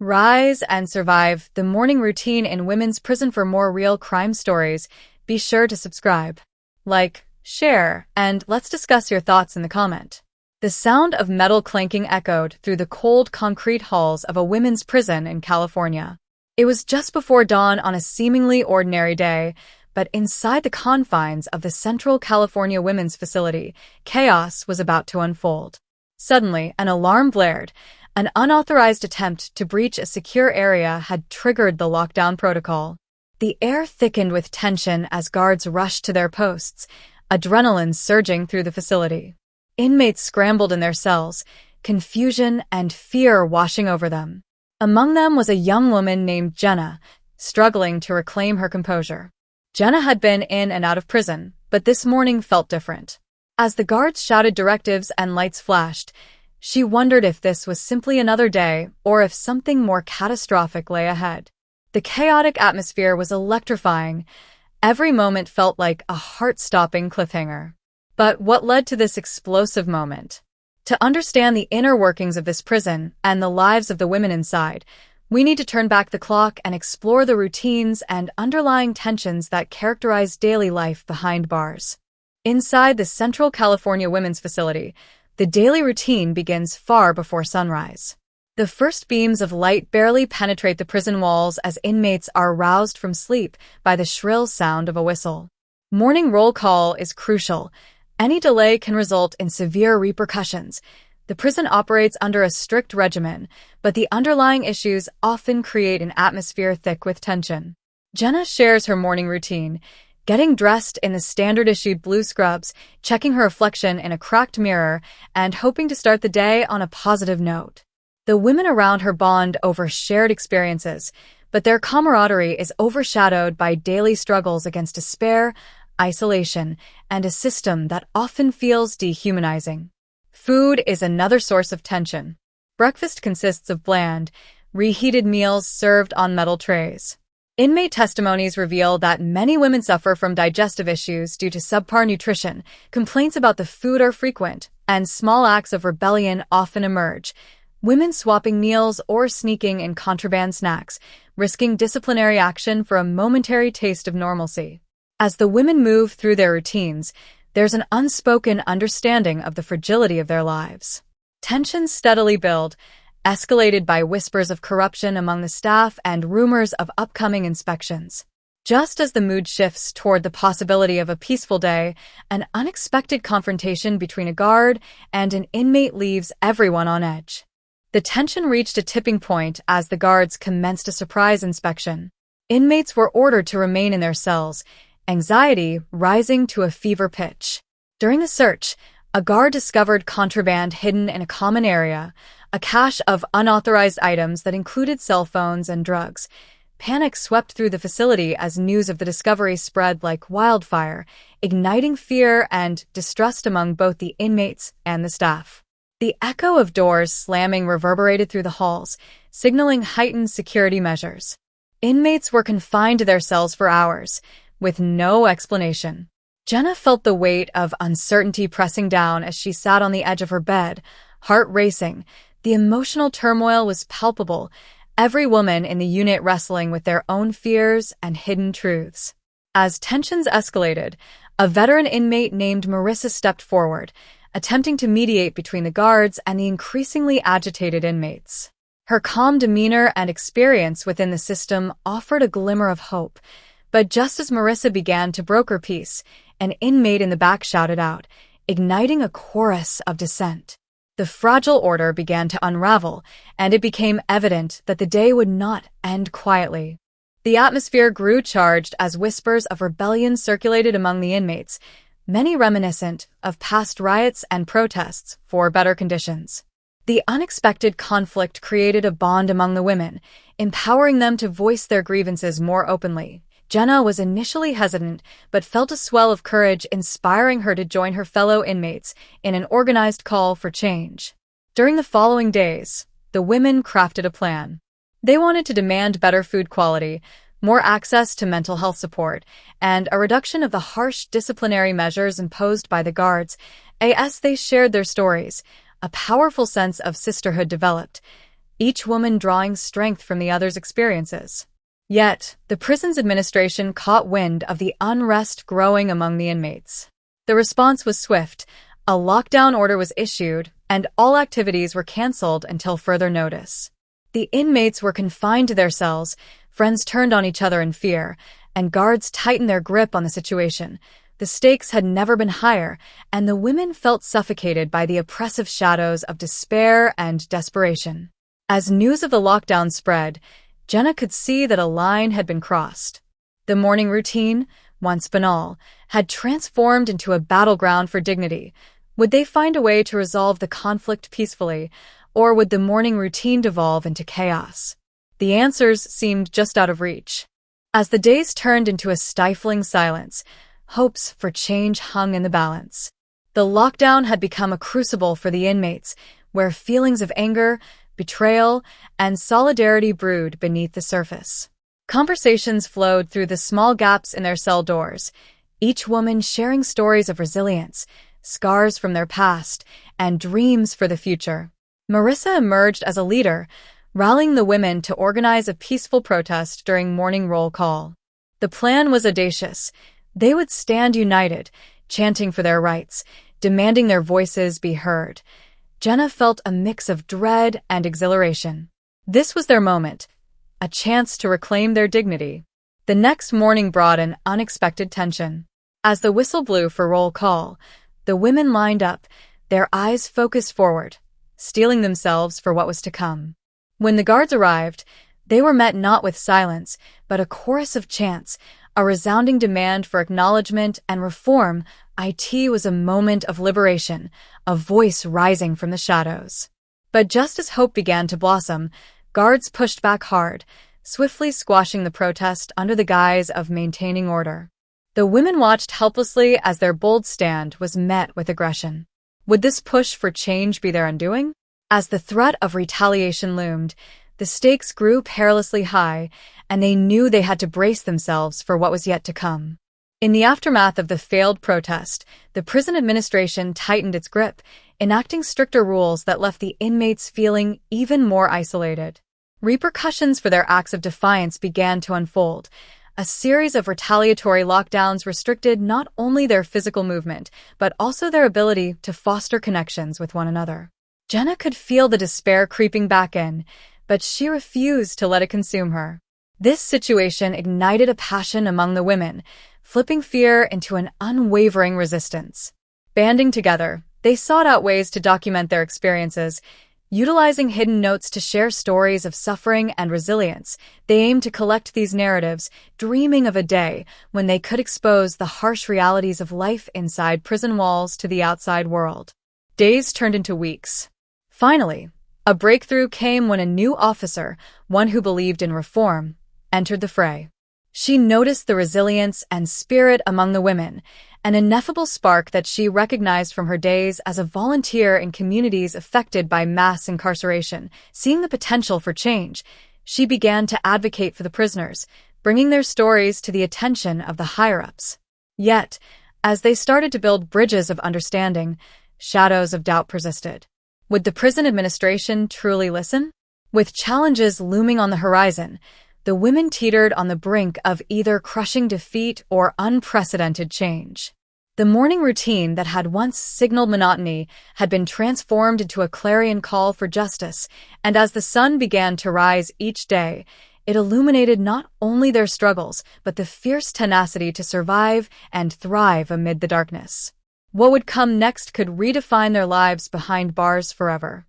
Rise and survive the morning routine in women's prison. For more real crime stories, be sure to subscribe, like, share, and let's discuss your thoughts in the comment. The sound of metal clanking echoed through the cold concrete halls of a women's prison in California. It was just before dawn on a seemingly ordinary day, but inside the confines of the Central California Women's Facility, chaos was about to unfold. Suddenly, an alarm blared. An unauthorized attempt to breach a secure area had triggered the lockdown protocol. The air thickened with tension as guards rushed to their posts, adrenaline surging through the facility. Inmates scrambled in their cells, confusion and fear washing over them. Among them was a young woman named Jenna, struggling to reclaim her composure. Jenna had been in and out of prison, but this morning felt different. As the guards shouted directives and lights flashed, she wondered if this was simply another day or if something more catastrophic lay ahead. The chaotic atmosphere was electrifying. Every moment felt like a heart-stopping cliffhanger. But what led to this explosive moment? To understand the inner workings of this prison and the lives of the women inside, we need to turn back the clock and explore the routines and underlying tensions that characterize daily life behind bars. Inside the Central California Women's Facility, the daily routine begins far before sunrise. The first beams of light barely penetrate the prison walls as inmates are roused from sleep by the shrill sound of a whistle. Morning roll call is crucial. Any delay can result in severe repercussions. The prison operates under a strict regimen, but the underlying issues often create an atmosphere thick with tension. Jenna shares her morning routine, getting dressed in the standard-issued blue scrubs, checking her reflection in a cracked mirror, and hoping to start the day on a positive note. The women around her bond over shared experiences, but their camaraderie is overshadowed by daily struggles against despair, isolation, and a system that often feels dehumanizing. Food is another source of tension. Breakfast consists of bland, reheated meals served on metal trays. Inmate testimonies reveal that many women suffer from digestive issues due to subpar nutrition. Complaints about the food are frequent, and small acts of rebellion often emerge. Women swapping meals or sneaking in contraband snacks, risking disciplinary action for a momentary taste of normalcy. As the women move through their routines, there's an unspoken understanding of the fragility of their lives. Tensions steadily build, escalated by whispers of corruption among the staff and rumors of upcoming inspections. Just as the mood shifts toward the possibility of a peaceful day, an unexpected confrontation between a guard and an inmate leaves everyone on edge. The tension reached a tipping point as the guards commenced a surprise inspection. Inmates were ordered to remain in their cells, anxiety rising to a fever pitch. During the search, a guard discovered contraband hidden in a common area, a cache of unauthorized items that included cell phones and drugs. Panic swept through the facility as news of the discovery spread like wildfire, igniting fear and distrust among both the inmates and the staff. The echo of doors slamming reverberated through the halls, signaling heightened security measures. Inmates were confined to their cells for hours, with no explanation. Jenna felt the weight of uncertainty pressing down as she sat on the edge of her bed, heart racing. The emotional turmoil was palpable, every woman in the unit wrestling with their own fears and hidden truths. As tensions escalated, a veteran inmate named Marissa stepped forward, attempting to mediate between the guards and the increasingly agitated inmates. Her calm demeanor and experience within the system offered a glimmer of hope, but just as Marissa began to broker peace, an inmate in the back shouted out, igniting a chorus of dissent. The fragile order began to unravel, and it became evident that the day would not end quietly. The atmosphere grew charged as whispers of rebellion circulated among the inmates, many reminiscent of past riots and protests for better conditions. The unexpected conflict created a bond among the women, empowering them to voice their grievances more openly. Jenna was initially hesitant, but felt a swell of courage inspiring her to join her fellow inmates in an organized call for change. During the following days, the women crafted a plan. They wanted to demand better food quality, more access to mental health support, and a reduction of the harsh disciplinary measures imposed by the guards. As they shared their stories, a powerful sense of sisterhood developed. each woman drawing strength from the other's experiences. Yet, the prison's administration caught wind of the unrest growing among the inmates. The response was swift. A lockdown order was issued, and all activities were canceled until further notice. The inmates were confined to their cells, friends turned on each other in fear, and guards tightened their grip on the situation. The stakes had never been higher, and the women felt suffocated by the oppressive shadows of despair and desperation. As news of the lockdown spread, Jenna could see that a line had been crossed. The morning routine, once banal, had transformed into a battleground for dignity. Would they find a way to resolve the conflict peacefully, or would the morning routine devolve into chaos? The answers seemed just out of reach. As the days turned into a stifling silence, hopes for change hung in the balance. The lockdown had become a crucible for the inmates, where feelings of anger, betrayal, and solidarity brewed beneath the surface. Conversations flowed through the small gaps in their cell doors, each woman sharing stories of resilience, scars from their past, and dreams for the future. Marissa emerged as a leader, rallying the women to organize a peaceful protest during morning roll call. The plan was audacious. They would stand united, chanting for their rights, demanding their voices be heard. Jenna felt a mix of dread and exhilaration. This was their moment, a chance to reclaim their dignity. The next morning brought an unexpected tension. As the whistle blew for roll call, the women lined up, their eyes focused forward, steeling themselves for what was to come. When the guards arrived, they were met not with silence, but a chorus of chants, a resounding demand for acknowledgement and reform. It was a moment of liberation, a voice rising from the shadows. But just as hope began to blossom, guards pushed back hard, swiftly squashing the protest under the guise of maintaining order. The women watched helplessly as their bold stand was met with aggression. Would this push for change be their undoing? As the threat of retaliation loomed, the stakes grew perilously high, and they knew they had to brace themselves for what was yet to come. In the aftermath of the failed protest, the prison administration tightened its grip, enacting stricter rules that left the inmates feeling even more isolated. Repercussions for their acts of defiance began to unfold. A series of retaliatory lockdowns restricted not only their physical movement, but also their ability to foster connections with one another. Jenna could feel the despair creeping back in, but she refused to let it consume her. This situation ignited a passion among the women, flipping fear into an unwavering resistance. Banding together, they sought out ways to document their experiences. Utilizing hidden notes to share stories of suffering and resilience, they aimed to collect these narratives, dreaming of a day when they could expose the harsh realities of life inside prison walls to the outside world. Days turned into weeks. Finally, a breakthrough came when a new officer, one who believed in reform, entered the fray. She noticed the resilience and spirit among the women, an ineffable spark that she recognized from her days as a volunteer in communities affected by mass incarceration. Seeing the potential for change, she began to advocate for the prisoners, bringing their stories to the attention of the higher-ups. Yet, as they started to build bridges of understanding, shadows of doubt persisted. Would the prison administration truly listen? With challenges looming on the horizon, the women teetered on the brink of either crushing defeat or unprecedented change. The morning routine that had once signaled monotony had been transformed into a clarion call for justice, and as the sun began to rise each day, it illuminated not only their struggles, but the fierce tenacity to survive and thrive amid the darkness. What would come next could redefine their lives behind bars forever.